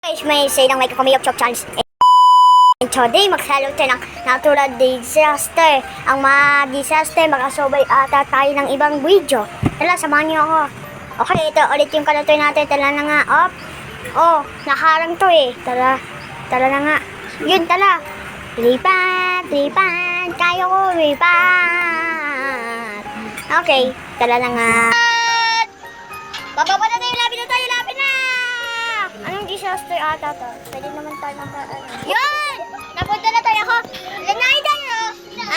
Guys, may say ng may kakumiyok chok challenge. And today, magsalo tayo ng natural disaster. Ang mga disaster, makasubay ata tayo ng ibang video. Tala, samahan niyo ako. Okay, ito ulit yung kalutoy natin. Tala na nga, op. Oh, nakarang to eh. Tala na nga. Yun, tala. Lipat, kaya ko, lipat. Okay, tala na nga. Bababa na tayo, lapit na. Anong disaster ata to? Pwede naman tayo magkaano. Yun! Napunta na tayo ako. Lanay tayo.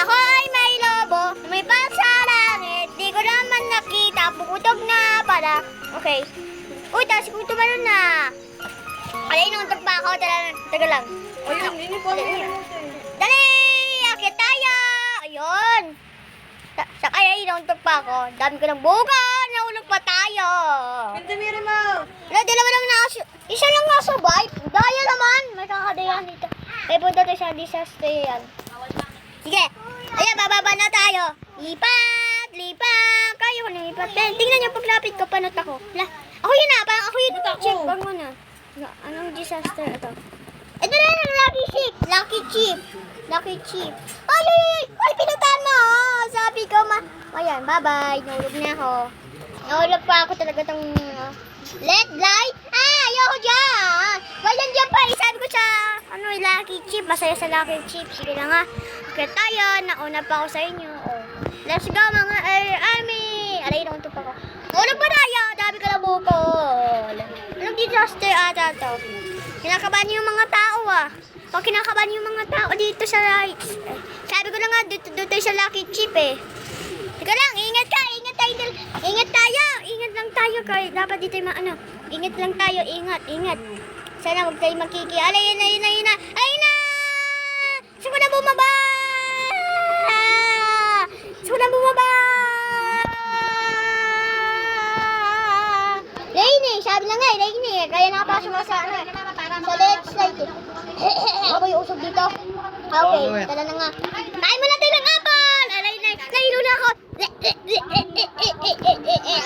Ako ay may lobo. May sa langit. Di ko naman nakita. Pukutog na pala. Okay. Uy, tapos kung tumalon na. Alay, nuntok pa ako. Taga lang. Dali! Akit tayo! Ayun. Ay, nuntok pa ako. Dami ko ng buka. Nahulog pa tayo. Pintumiri mo! Dalawa lang na isa lang nakasurvive. Daya naman. May kakadayan dito. May punta tayo sa disaster yan. Sige. Ayan, bababa na tayo. Lipat. Kayo ko na lipat. Tingnan niyo paglapit ko. Panot ako. Ako yun na. Parang ako yun. Check. Bang mo na. Anong disaster ito? Ito na yung lucky chip. Ay, pinutan mo. Sabi ko ayan, bye-bye. Nahulog na ako. Nahulog pa ako talaga itong LED light. Ayoko dyan. Walang dyan pa. Sabi ko sa lucky chip. Masaya sa lucky chip. Sige na nga. Okay tayo. Nauna pa ako sa inyo. Oh. Let's go mga army. Alay, nauntok ako. Nahulog pa tayo. Dami ka na bukol. Anong disaster ata to? Kinakabahan yung mga tao Pag kinakabahan yung mga tao dito sa lights. Sabi ko na nga, dito tayo sa lucky chip eh. Teka lang, ingat lang tayo kay dapat dito ingat lang tayo, ingat. Sana huwag tayo makiki. Ayun na. Gusto ko na bumaba. Rainy, sabi na nga, Rainy. Kaya nakapasok ka sa LED slide eh. Ako yung usog dito. Okay, tala na nga. Kain mo natin ng apple! Nahilo na ako.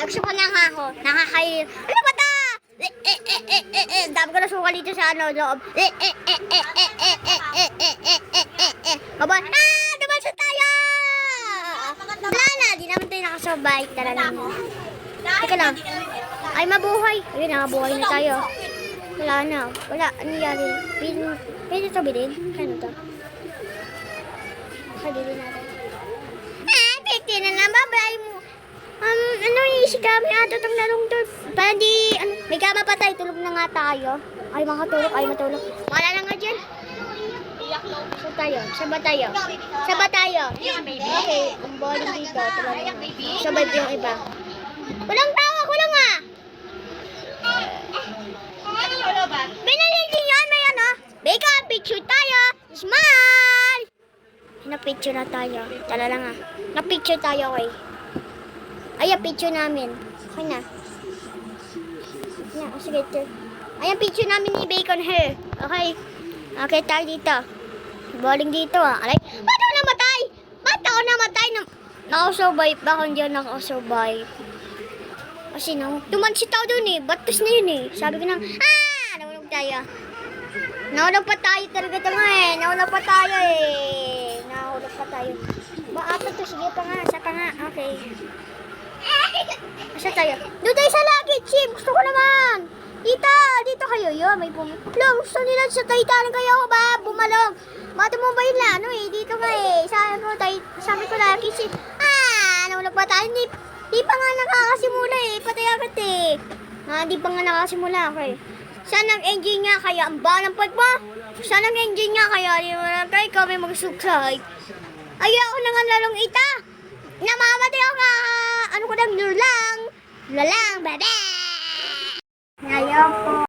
Gusto ko na nga ako. Nakakain. Ano ba ta? Dami ko na suka dito sa loob. Baba. Naman sa tayo! Wala na. Di naman tayo nakasabay. Tala na nga. Teka lang. Ay, mabuhay. Ayun, nakabuhay na tayo. Wala na. Ano yari? Pwede ito bilhin? Ano to? Bilhin natin. Pwede na lang. Babay mo. Si kami ato itong larong to. May kama pa tayo. Tulog na nga tayo. Ay, makatulog. Ay, matulog. Wala na nga dyan. Saba tayo. Okay, ang bowling dito. Sabay po yung iba. Walang tao. Ako lang Binalitin yun, may Beka, picture tayo. Smile! Napicture na tayo. Tala lang Napicture tayo, okay. Ayan, picture namin. Okay na. Sige, ito. Ayan, picture namin ni Bacon Hair. Okay. Okay, tayo dito. Bowling dito, Alay. Ba't ako namatay? Nakasurvive. Baka hindi ako nakasurvive. Kasi tumansi tao dun eh. Batas na yun eh. Sabi ko nahulog tayo. Nahulog pa tayo talaga ito Nahulog pa tayo. Ata to. Sige pa nga. Sa pa nga. Okay. Asa tayo? Doon tayo sa lucky chip. Gusto ko naman. Dito kayo. Yun, may bumalong. Gusto nila sa Titanic kayo ba? Bumalong. Bato mo ba yun Dito ka eh. Sabi ko lucky chip. Nahulog pa tayo. Di pa nga nakakasimula eh. Patay agad eh. Di pa nga nakakasimula. Okay. Saan ang engine nga kaya? Ang balang pag mo? Saan ang engine nga kaya? Di mo lang try kami mag-subscribe. Ayaw na nga lalong ita. Namamatay ako nga. Ano ko lang, lula lang. Bebe. Ngayon po.